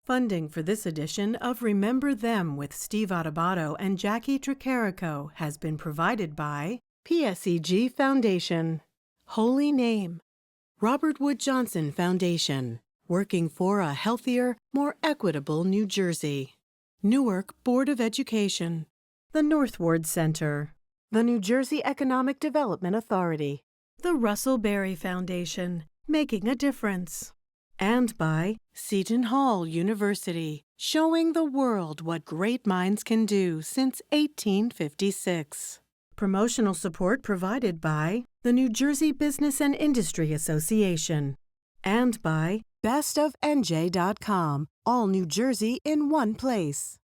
Funding for this edition of Remember Them with Steve Adubato and Jacqui Tricarico has been provided by PSEG Foundation, Holy Name, Robert Wood Johnson Foundation, working for a healthier, more equitable New Jersey, Newark Board of Education, the Northward Center, the New Jersey Economic Development Authority, the Russell Berry Foundation, making a difference, and by Seton Hall University, showing the world what great minds can do since 1856. Promotional support provided by the New Jersey Business and Industry Association and by bestofnj.com, all New Jersey in one place.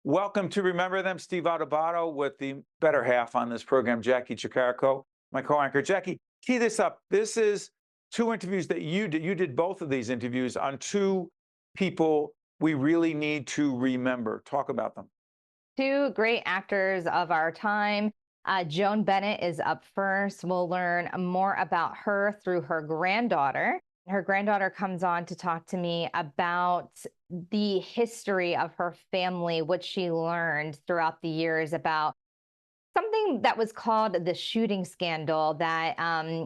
Welcome to Remember Them, Steve Adubato with the better half on this program, Jacqui Tricarico, my co-anchor. Jacqui, tee this up. This is two interviews that you did. You did both of these interviews on two people we really need to remember. Talk about them. Two great actors of our time. Joan Bennett is up first. We'll learn more about her through her granddaughter. Her granddaughter comes on to talk to me about the history of her family, what she learned throughout the years about something that was called the shooting scandal that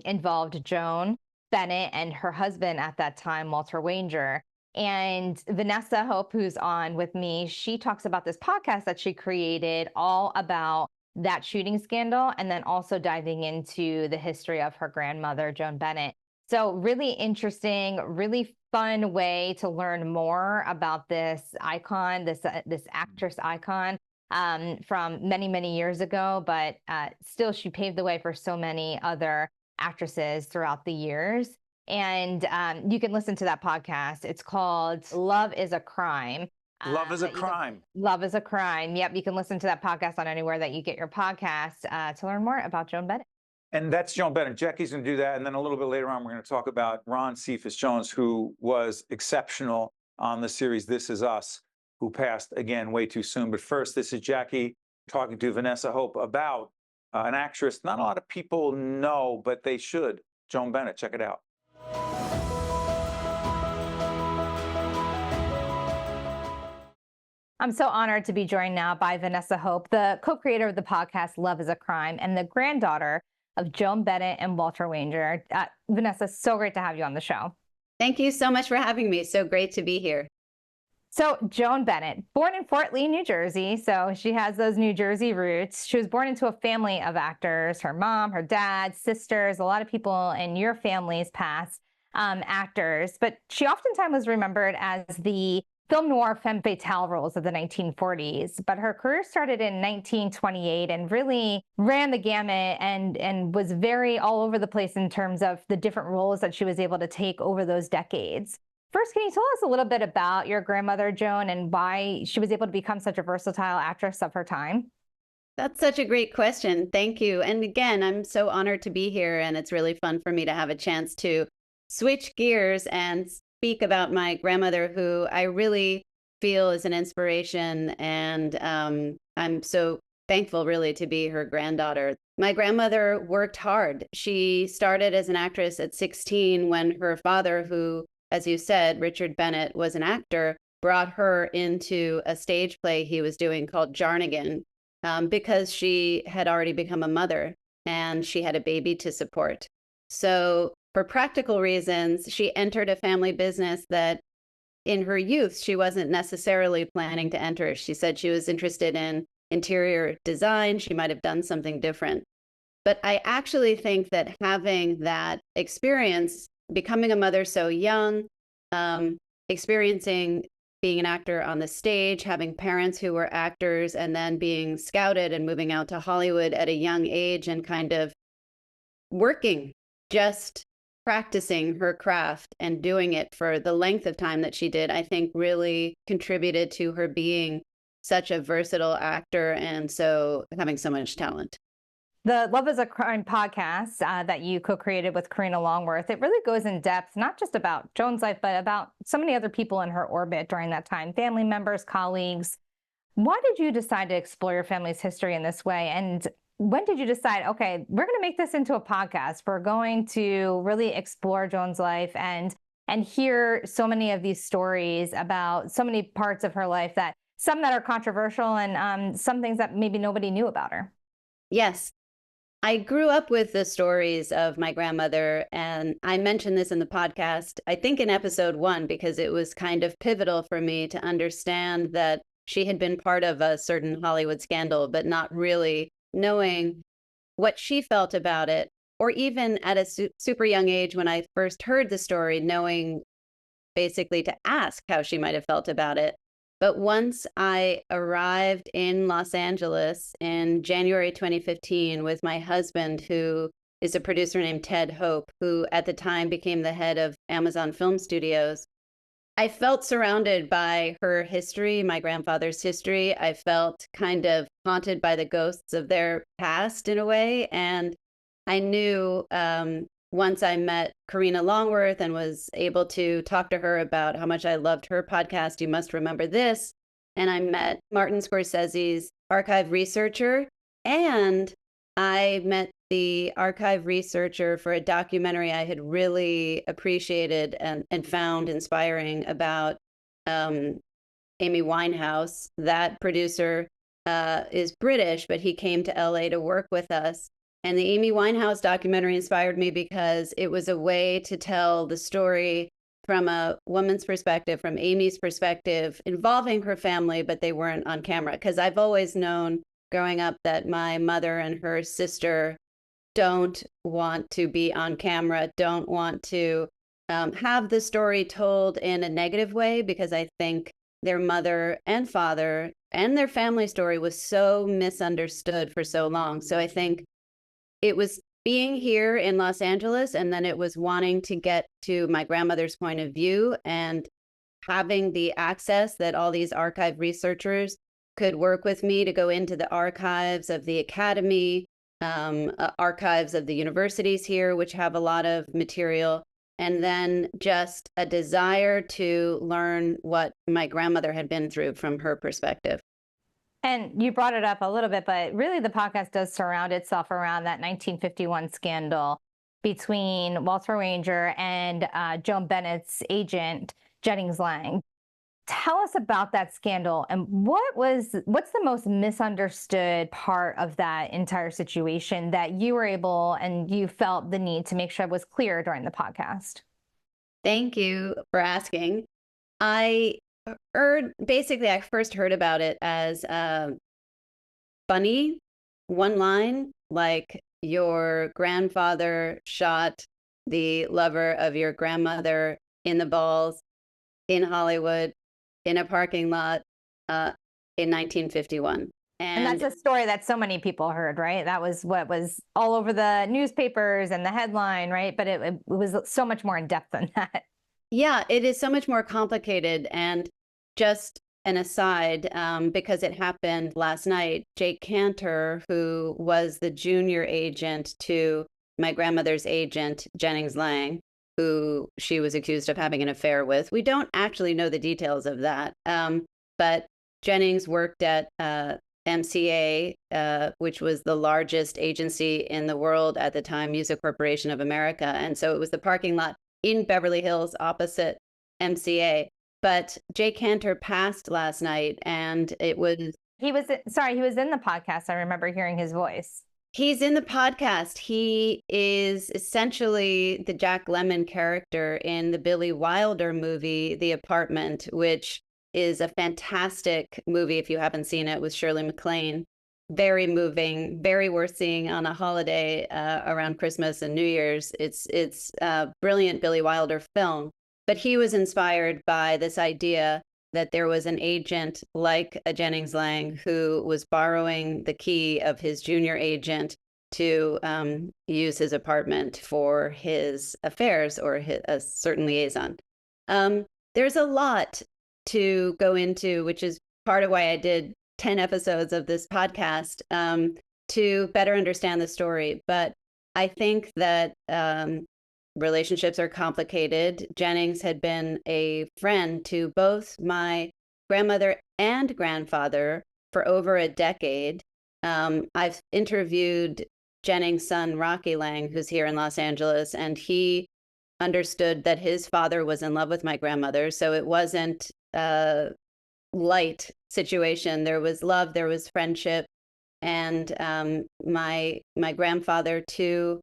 involved Joan Bennett and her husband at that time, Walter Wanger. And Vanessa Hope, who's on with me, she talks about this podcast that she created all about that shooting scandal, and then also diving into the history of her grandmother, Joan Bennett. So really interesting, really fun way to learn more about this icon, this actress icon from many, many years ago. But still, she paved the way for so many other actresses throughout the years. And you can listen to that podcast. It's called Love is a Crime. Love is a Crime. Love is a Crime. Yep, you can listen to that podcast on anywhere that you get your podcasts to learn more about Joan Bennett. And that's Joan Bennett. Jacqui's going to do that. And then a little bit later on, we're going to talk about Cephas Jones, who was exceptional on the series This Is Us, who passed, again, way too soon. But first, this is Jacqui talking to Vanessa Hope about an actress not a lot of people know, but they should. Joan Bennett. Check it out. I'm so honored to be joined now by Vanessa Hope, the co-creator of the podcast Love is a Crime and the granddaughter of Joan Bennett and Walter Wanger. Vanessa, so great to have you on the show. Thank you so much for having me. So great to be here. So Joan Bennett, born in Fort Lee, New Jersey, so she has those New Jersey roots. She was born into a family of actors, her mom, her dad, sisters, a lot of people in your family's past actors, but she oftentimes was remembered as the film noir femme fatale roles of the 1940s, but her career started in 1928 and really ran the gamut and was very all over the place in terms of the different roles that she was able to take over those decades. First, can you tell us a little bit about your grandmother, Joan, and why she was able to become such a versatile actress of her time? That's such a great question. Thank you. And again, I'm so honored to be here, and it's really fun for me to have a chance to switch gears and speak about my grandmother, who I really feel is an inspiration, and I'm so thankful really to be her granddaughter. My grandmother worked hard. She started as an actress at 16 when her father, who, as you said, Richard Bennett, was an actor, brought her into a stage play he was doing called Jarnigan because she had already become a mother and she had a baby to support. So for practical reasons, she entered a family business that in her youth, she wasn't necessarily planning to enter. She said she was interested in interior design. She might have done something different. But I actually think that having that experience, becoming a mother so young, experiencing being an actor on the stage, having parents who were actors, and then being scouted and moving out to Hollywood at a young age and kind of working just practicing her craft and doing it for the length of time that she did, I think really contributed to her being such a versatile actor and so having so much talent. The Love is a Crime podcast that you co-created with Karina Longworth, it really goes in depth, not just about Joan's life, but about so many other people in her orbit during that time, family members, colleagues. Why did you decide to explore your family's history in this way? And when did you decide, okay, we're going to make this into a podcast. We're going to really explore Joan's life and hear so many of these stories about so many parts of her life, that some that are controversial and some things that maybe nobody knew about her? Yes. I grew up with the stories of my grandmother, and I mentioned this in the podcast, I think in episode 1, because it was kind of pivotal for me to understand that she had been part of a certain Hollywood scandal, but not really knowing what she felt about it, or even at a super young age when I first heard the story, knowing basically to ask how she might have felt about it. But once I arrived in Los Angeles in January 2015 with my husband, who is a producer named Ted Hope, who at the time became the head of Amazon Film Studios, I felt surrounded by her history, my grandfather's history. I felt kind of haunted by the ghosts of their past in a way. And I knew once I met Karina Longworth and was able to talk to her about how much I loved her podcast, You Must Remember This, and I met Martin Scorsese's archive researcher, and I met the archive researcher for a documentary I had really appreciated and found inspiring about Amy Winehouse. That producer is British, but he came to LA to work with us. And the Amy Winehouse documentary inspired me because it was a way to tell the story from a woman's perspective, from Amy's perspective, involving her family, but they weren't on camera. Because I've always known growing up that my mother and her sister don't want to be on camera, don't want to have the story told in a negative way, because I think their mother and father and their family story was so misunderstood for so long. So I think it was being here in Los Angeles, and then it was wanting to get to my grandmother's point of view and having the access that all these archive researchers could work with me to go into the archives of the Academy, archives of the universities here, which have a lot of material, and then just a desire to learn what my grandmother had been through from her perspective. And you brought it up a little bit, but really the podcast does surround itself around that 1951 scandal between Walter Ranger and Joan Bennett's agent, Jennings Lang. Tell us about that scandal and what's the most misunderstood part of that entire situation that you were able and you felt the need to make sure was clear during the podcast? Thank you for asking. I first heard about it as funny, one line, like your grandfather shot the lover of your grandmother in the balls in Hollywood in a parking lot in 1951. And that's a story that so many people heard, right? That was what was all over the newspapers and the headline, right? But it was so much more in depth than that. Yeah, it is so much more complicated. And just an aside, because it happened last night, Jake Cantor, who was the junior agent to my grandmother's agent, Jennings Lang, who she was accused of having an affair with. We don't actually know the details of that. But Jennings worked at MCA, which was the largest agency in the world at the time, Music Corporation of America. And so it was the parking lot in Beverly Hills opposite MCA. But Jay Cantor passed last night, and he was in the podcast. I remember hearing his voice. He's in the podcast. He is essentially the Jack Lemmon character in the Billy Wilder movie, The Apartment, which is a fantastic movie if you haven't seen it, with Shirley MacLaine. Very moving, very worth seeing on a holiday around Christmas and New Year's. It's a brilliant Billy Wilder film. But he was inspired by this idea that there was an agent like a Jennings Lang who was borrowing the key of his junior agent to use his apartment for his affairs or a certain liaison. There's a lot to go into, which is part of why I did 10 episodes of this podcast, to better understand the story. But I think that relationships are complicated. Jennings had been a friend to both my grandmother and grandfather for over a decade. I've interviewed Jennings' son, Rocky Lang, who's here in Los Angeles, and he understood that his father was in love with my grandmother. So it wasn't a light situation. There was love, there was friendship. And my grandfather, too,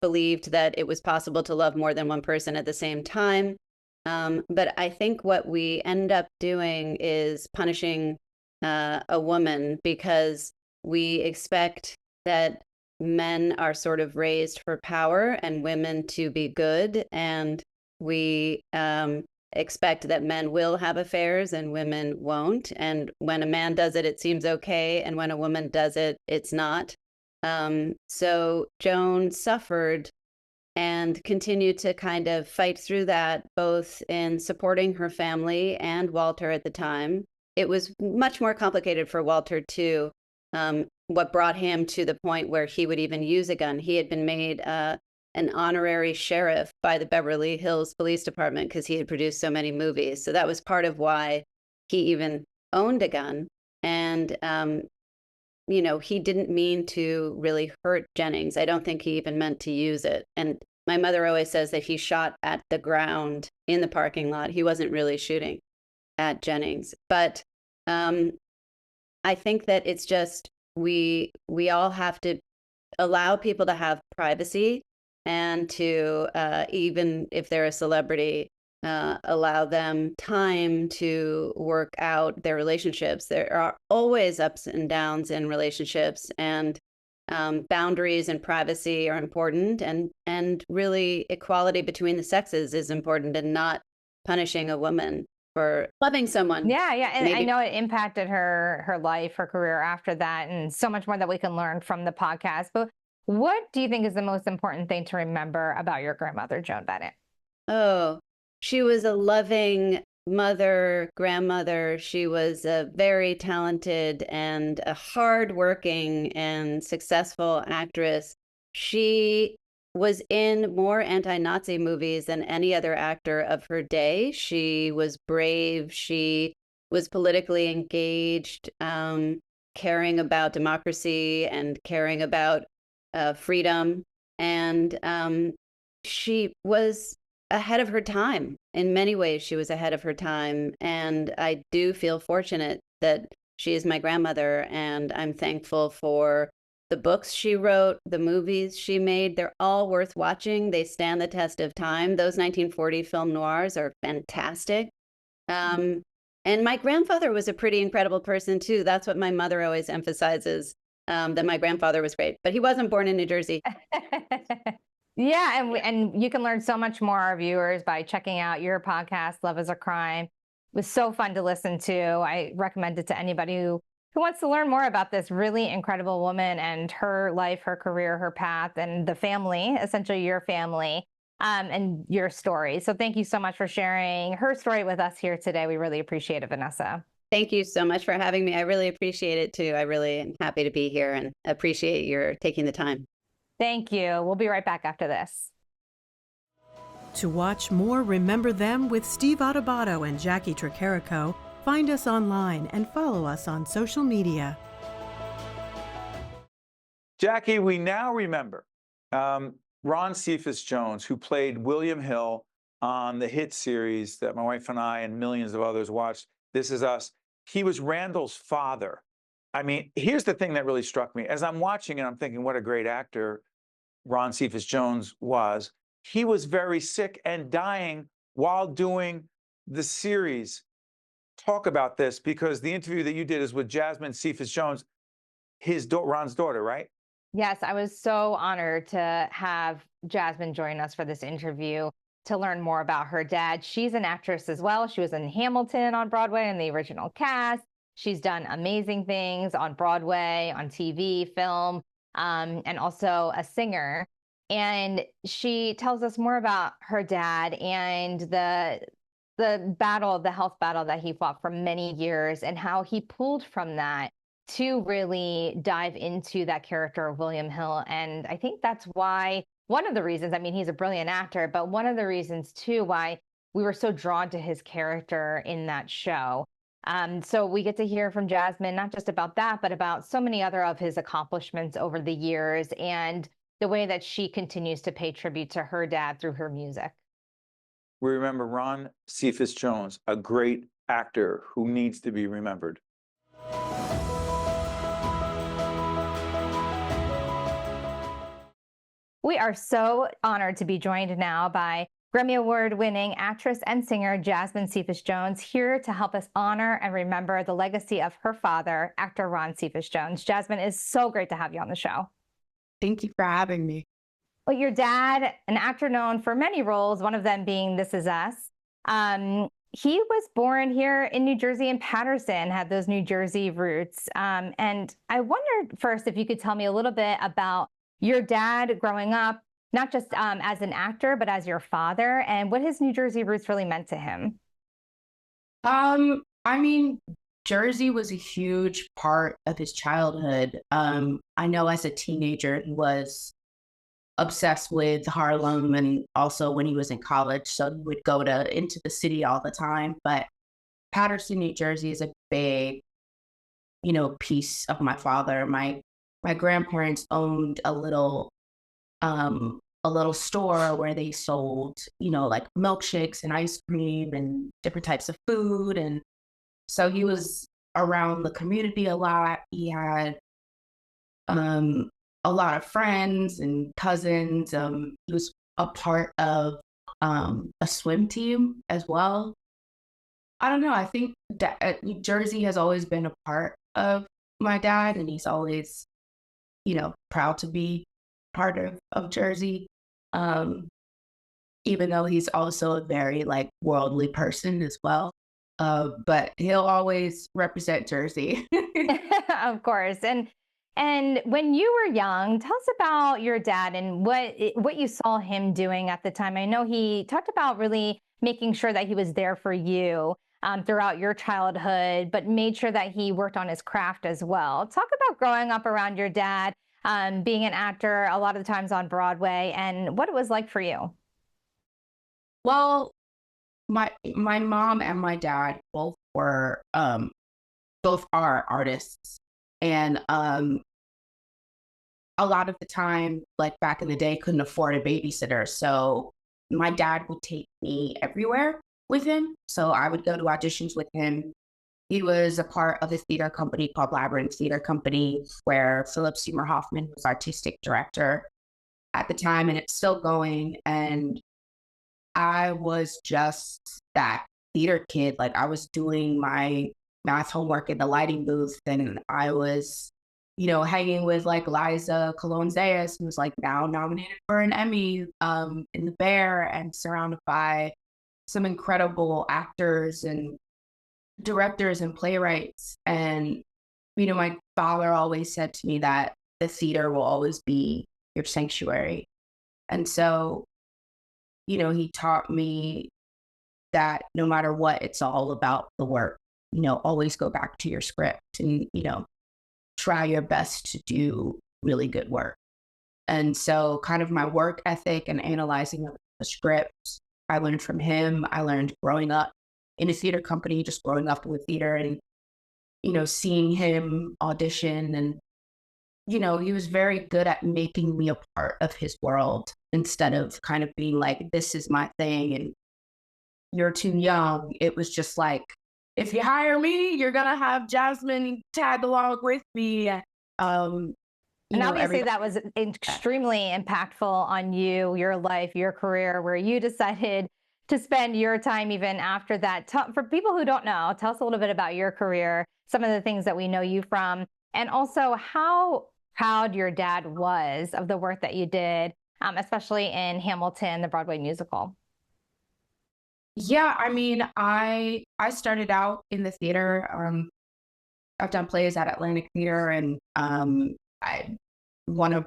believed that it was possible to love more than one person at the same time. But I think what we end up doing is punishing a woman because we expect that men are sort of raised for power and women to be good. And we expect that men will have affairs and women won't. And when a man does it, it seems okay. And when a woman does it, it's not. So Joan suffered and continued to kind of fight through that, both in supporting her family and Walter at the time. It was much more complicated for Walter, too. What brought him to the point where he would even use a gun. He had been made an honorary sheriff by the Beverly Hills Police Department because he had produced so many movies. So that was part of why he even owned a gun. And, you know, he didn't mean to really hurt Jennings. I don't think he even meant to use it. And my mother always says that he shot at the ground in the parking lot. He wasn't really shooting at Jennings. But I think that it's just we all have to allow people to have privacy and to, even if they're a celebrity, allow them time to work out their relationships. There are always ups and downs in relationships, and boundaries and privacy are important, and really equality between the sexes is important, and not punishing a woman for loving someone. Yeah, and Maybe. I know it impacted her life, her career after that, and so much more that we can learn from the podcast. But what do you think is the most important thing to remember about your grandmother, Joan Bennett? Oh, she was a loving mother, grandmother. She was a very talented and a hardworking and successful actress. She was in more anti-Nazi movies than any other actor of her day. She was brave. She was politically engaged, caring about democracy and caring about freedom. And she was ahead of her time. In many ways, she was ahead of her time. And I do feel fortunate that she is my grandmother. And I'm thankful for the books she wrote, the movies she made. They're all worth watching. They stand the test of time. Those 1940 film noirs are fantastic. And my grandfather was a pretty incredible person, too. That's what my mother always emphasizes, that my grandfather was great. But he wasn't born in New Jersey. Yeah, and you can learn so much more, our viewers, by checking out your podcast, Love is a Crime. It was so fun to listen to. I recommend it to anybody who wants to learn more about this really incredible woman and her life, her career, her path, and the family, essentially your family, and your story. So thank you so much for sharing her story with us here today. We really appreciate it, Vanessa. Thank you so much for having me. I really appreciate it, too. I really am happy to be here and appreciate your taking the time. Thank you. We'll be right back after this. To watch more Remember Them with Steve Adubato and Jacqui Tricarico, find us online and follow us on social media. Jacqui, we now remember Ron Cephas Jones, who played William Hill on the hit series that my wife and I and millions of others watched, This Is Us. He was Randall's father. I mean, here's the thing that really struck me. As I'm watching it, I'm thinking, what a great actor Ron Cephas Jones was. He was very sick and dying while doing the series. Talk about this, because the interview that you did is with Jasmine Cephas Jones, Ron's daughter, right? Yes, I was so honored to have Jasmine join us for this interview to learn more about her dad. She's an actress as well. She was in Hamilton on Broadway in the original cast. She's done amazing things on Broadway, on TV, film. and also a singer. And she tells us more about her dad and the health battle that he fought for many years, and how he pulled from that to really dive into that character of William Hill. And I think that's why, one of the reasons, I mean, he's a brilliant actor, but one of the reasons too why we were so drawn to his character in that show. So we get to hear from Jasmine, not just about that, but about so many other of his accomplishments over the years, and the way that she continues to pay tribute to her dad through her music. We remember Ron Cephas Jones, a great actor who needs to be remembered. We are so honored to be joined now by Grammy Award-winning actress and singer Jasmine Cephas Jones, here to help us honor and remember the legacy of her father, actor Ron Cephas Jones. Jasmine, is so great to have you on the show. Thank you for having me. Well, your dad, an actor known for many roles, one of them being This Is Us. He was born here in New Jersey, in Paterson, had those New Jersey roots. And I wondered first if you could tell me a little bit about your dad growing up, not just as an actor, but as your father, and what his New Jersey roots really meant to him. I mean, Jersey was a huge part of his childhood. I know as a teenager, he was obsessed with Harlem, and also when he was in college, so he would go into the city all the time. But Paterson, New Jersey is a big, piece of my father. My grandparents owned a little store where they sold, like milkshakes and ice cream and different types of food. And so he was around the community a lot. He had a lot of friends and cousins. He was a part of a swim team as well. I don't know. I think that Jersey has always been a part of my dad, and he's always, proud to be part of Jersey. Even though he's also a very worldly person as well. But he'll always represent Jersey. Of course. And when you were young, tell us about your dad and what you saw him doing at the time. I know he talked about really making sure that he was there for you throughout your childhood, but made sure that he worked on his craft as well. Talk about growing up around your dad, being an actor a lot of the times on Broadway, and what it was like for you. Well, my mom and my dad both are artists, and a lot of the time, back in the day, couldn't afford a babysitter, so my dad would take me everywhere with him. So I would go to auditions with him. He was a part of a theater company called Labyrinth Theater Company, where Philip Seymour Hoffman was artistic director at the time, and it's still going. And I was just that theater kid. I was doing my math homework in the lighting booth, and I was, hanging with Liza Colon-Zayas, who's now nominated for an Emmy in The Bear, and surrounded by some incredible actors and directors and playwrights. And, my father always said to me that the theater will always be your sanctuary. And so, he taught me that no matter what, it's all about the work. Always go back to your script and, try your best to do really good work. And so kind of my work ethic and analyzing of the script, I learned from him. I learned growing up in a theater company, just growing up with theater, and, seeing him audition. And, he was very good at making me a part of his world, instead of kind of being this is my thing and you're too young. It was just if you hire me, you're going to have Jasmine tag along with me. And obviously that was extremely impactful on you, your life, your career, where you decided to spend your time even after that. For people who don't know, tell us a little bit about your career, some of the things that we know you from, and also how proud your dad was of the work that you did, especially in Hamilton, the Broadway musical. Yeah, I mean, I started out in the theater. I've done plays at Atlantic Theater, and I one of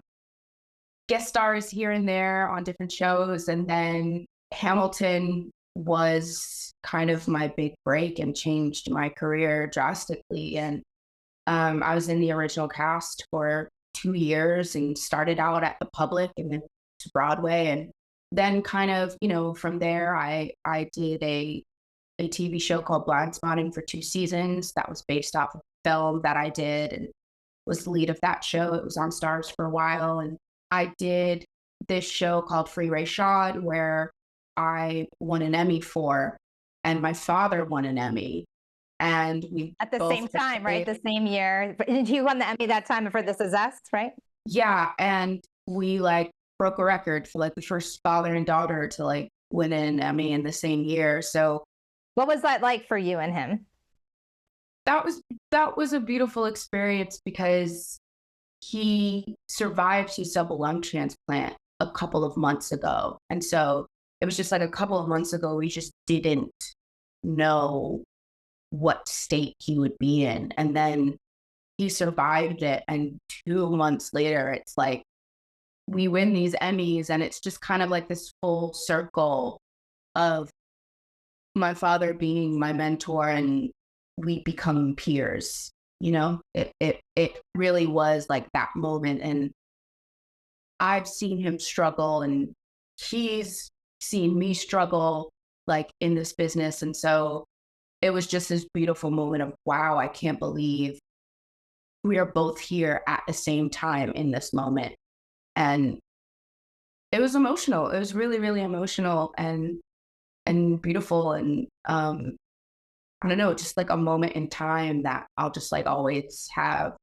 guest stars here and there on different shows. And then Hamilton was kind of my big break and changed my career drastically. And I was in the original cast for 2 years and started out at the Public and then to Broadway. And then kind of, from there, I did a TV show called Blind Spotting for 2 seasons. That was based off of a film that I did and was the lead of that show. It was on Stars for a while. And I did this show called Free Ray Shod, where I won an Emmy for, and my father won an Emmy. And we at the same time, right? The same year. He won the Emmy that time for This Is Us, right? Yeah. And we broke a record for the first father and daughter to win an Emmy in the same year. So what was that like for you and him? That was a beautiful experience because he survived his double lung transplant a couple of months ago. And so it was just a couple of months ago, we just didn't know what state he would be in. And then he survived it. And 2 months later, it's we win these Emmys, and it's just kind of this full circle of my father being my mentor and we become peers. It really was that moment. And I've seen him struggle and he's seen me struggle in this business. And so it was just this beautiful moment of, wow, I can't believe we are both here at the same time in this moment. And it was emotional. It was really, really emotional and beautiful. And I don't know, just a moment in time that I'll just always have.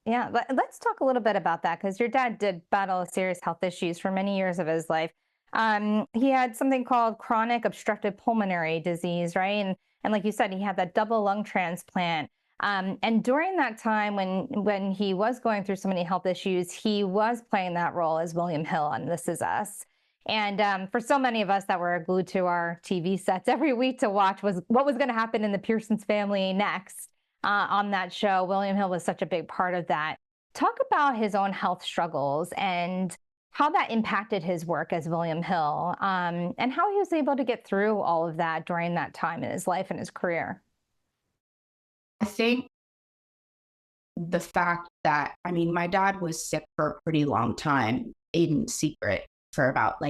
Yeah, let's talk a little bit about that, because your dad did battle serious health issues for many years of his life. He had something called chronic obstructive pulmonary disease, right? And like you said, he had that double lung transplant. And during that time when he was going through so many health issues, he was playing that role as William Hill on This Is Us. And for so many of us that were glued to our TV sets every week to watch was what was going to happen in the Pearsons family next on that show. William Hill was such a big part of that. Talk about his own health struggles and how that impacted his work as William Hill, and how he was able to get through all of that during that time in his life and his career. I think the fact that, my dad was sick for a pretty long time in secret for about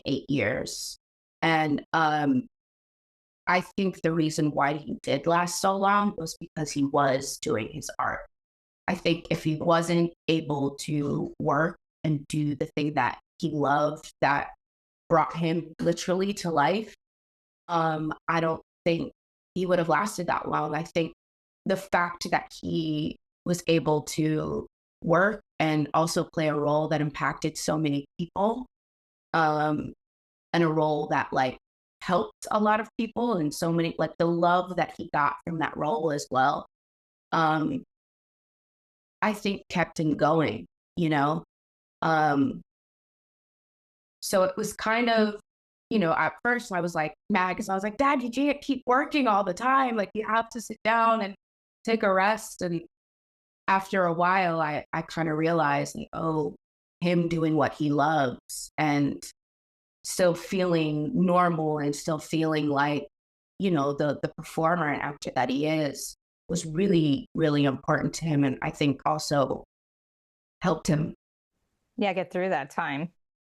8 years. And I think the reason why he did last so long was because he was doing his art. I think if he wasn't able to work and do the thing that he loved that brought him literally to life, I don't think he would have lasted that long. I think the fact that he was able to work and also play a role that impacted so many people, and a role that helped a lot of people, and so many the love that he got from that role as well, I think kept him going, so it was kind of, at first I was mad because I was Dad, you can't keep working all the time. You have to sit down and take a rest. And after a while, I kind of realized, him doing what he loves and still feeling normal and still feeling the performer and actor that he is was really, really important to him. And I think also helped him. Yeah, get through that time.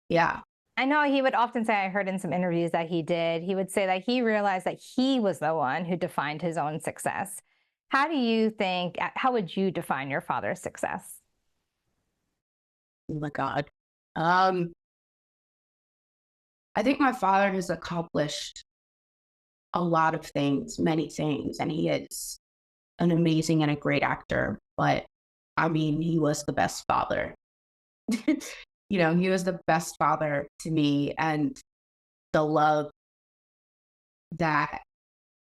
Yeah. I know he would often say, I heard in some interviews that he did, he would say that he realized that he was the one who defined his own success. How would you define your father's success? Oh my God. I think my father has accomplished a lot of things, many things, and he is an amazing and a great actor. But he was the best father. He was the best father to me, and the love that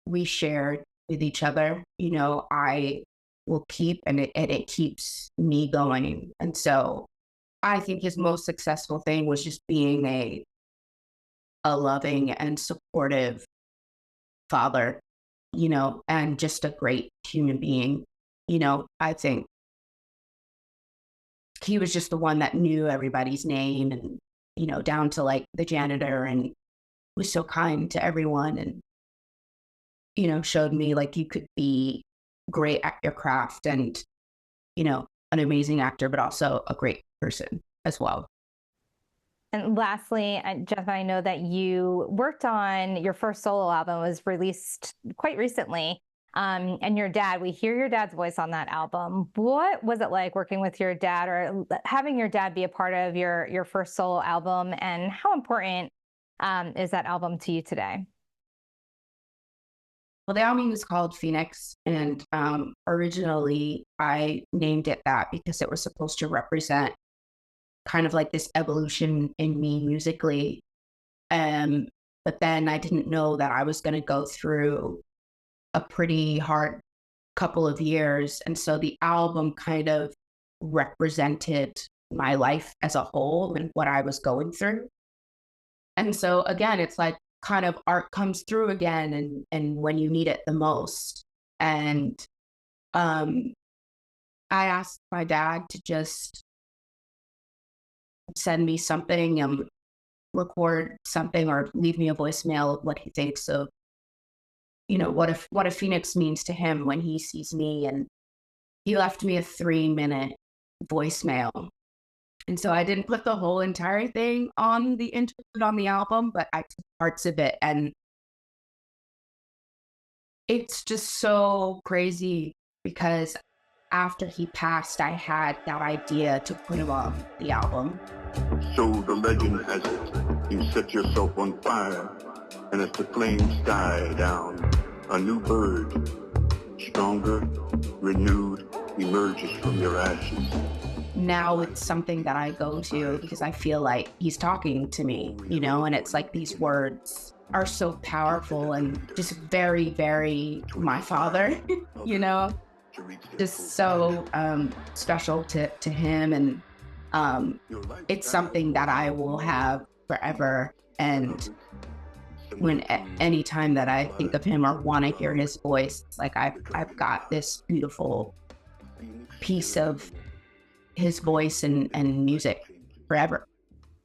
we shared with each other, I will keep, and it keeps me going. And so I think his most successful thing was just being a loving and supportive father, and just a great human being. I think he was just the one that knew everybody's name and, you know, down to like the janitor, and was so kind to everyone, and, you know, showed me like you could be great at your craft and, you know, an amazing actor, but also a great person as well. And lastly, Jeff, I know that you worked on your first solo album, was released quite recently. And your dad, we hear your dad's voice on that album. What was it like working with your dad, or having your dad be a part of your first solo album? And how important is that album to you today? Well, the album is called Phoenix, and originally I named it that because it was supposed to represent kind of like this evolution in me musically. But then I didn't know that I was going to go through a pretty hard couple of years. And so the album kind of represented my life as a whole and what I was going through. And so again, it's like kind of art comes through again and when you need it the most. And I asked my dad to just send me something, record something, or leave me a voicemail of what he thinks of, you know, what a Phoenix means to him when he sees me. And he left me a 3-minute voicemail. And so I didn't put the whole entire thing on the interlude on the album, but I took parts of it. And it's just so crazy because after he passed, I had that idea to put him on the album. So the legend has it, you set yourself on fire, and as the flames die down, a new bird, stronger, renewed, emerges from your ashes. Now it's something that I go to because I feel like he's talking to me, you know, and it's like these words are so powerful and just very, very my father, you know, just so special to him. And it's something that I will have forever. And when any time that I think of him or want to hear his voice, it's like I've got this beautiful piece of his voice and music forever.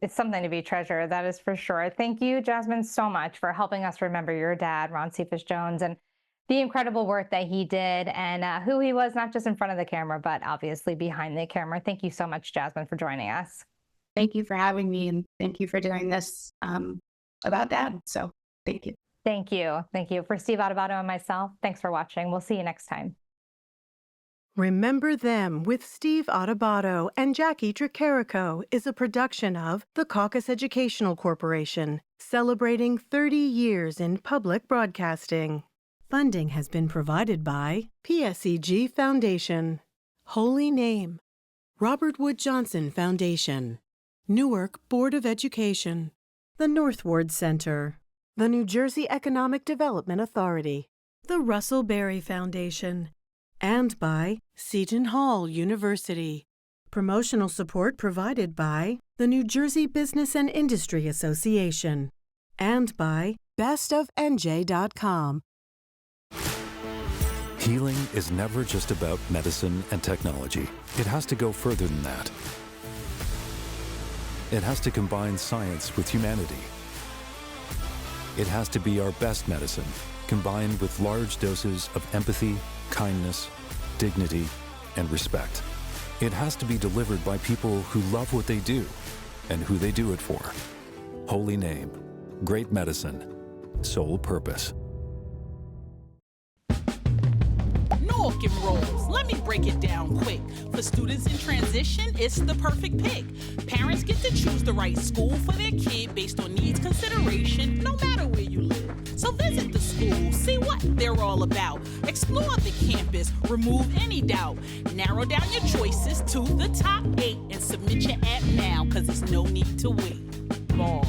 It's something to be treasured, that is for sure. Thank you, Jasmine, so much for helping us remember your dad, Ron Cephas Jones, and the incredible work that he did and who he was, not just in front of the camera, but obviously behind the camera. Thank you so much, Jasmine, for joining us. Thank you for having me, and thank you for doing this about Dad. So thank you. Thank you. Thank you. For Steve Adubato and myself, thanks for watching. We'll see you next time. Remember Them with Steve Adubato and Jacqui Tricarico is a production of the Caucus Educational Corporation, celebrating 30 years in public broadcasting. Funding has been provided by PSEG Foundation, Holy Name, Robert Wood Johnson Foundation, Newark Board of Education, the Northward Center, the New Jersey Economic Development Authority, the Russell Berry Foundation, and by Seton Hall University. Promotional support provided by the New Jersey Business and Industry Association and by bestofnj.com. Healing is never just about medicine and technology. It has to go further than that. It has to combine science with humanity. It has to be our best medicine, combined with large doses of empathy, kindness, dignity, and respect. It has to be delivered by people who love what they do and who they do it for. Holy Name, great medicine, sole purpose. Newark Rolls. Let me break it down quick. For students in transition, it's the perfect pick. Parents get to choose the right school for their kid based on needs consideration, no matter where you live. So visit the school, see what they're all about. Explore the campus, remove any doubt. Narrow down your choices to the top 8 and submit your app now, cause there's no need to wait. Bars.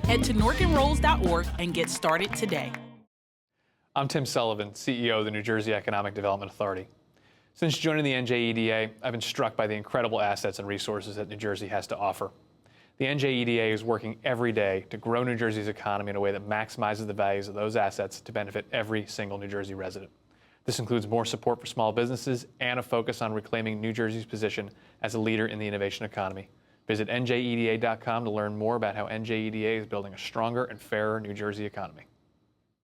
Head to NewarkandRolls.org and get started today. I'm Tim Sullivan, CEO of the New Jersey Economic Development Authority. Since joining the NJEDA, I've been struck by the incredible assets and resources that New Jersey has to offer. The NJEDA is working every day to grow New Jersey's economy in a way that maximizes the values of those assets to benefit every single New Jersey resident. This includes more support for small businesses and a focus on reclaiming New Jersey's position as a leader in the innovation economy. Visit njeda.com to learn more about how NJEDA is building a stronger and fairer New Jersey economy.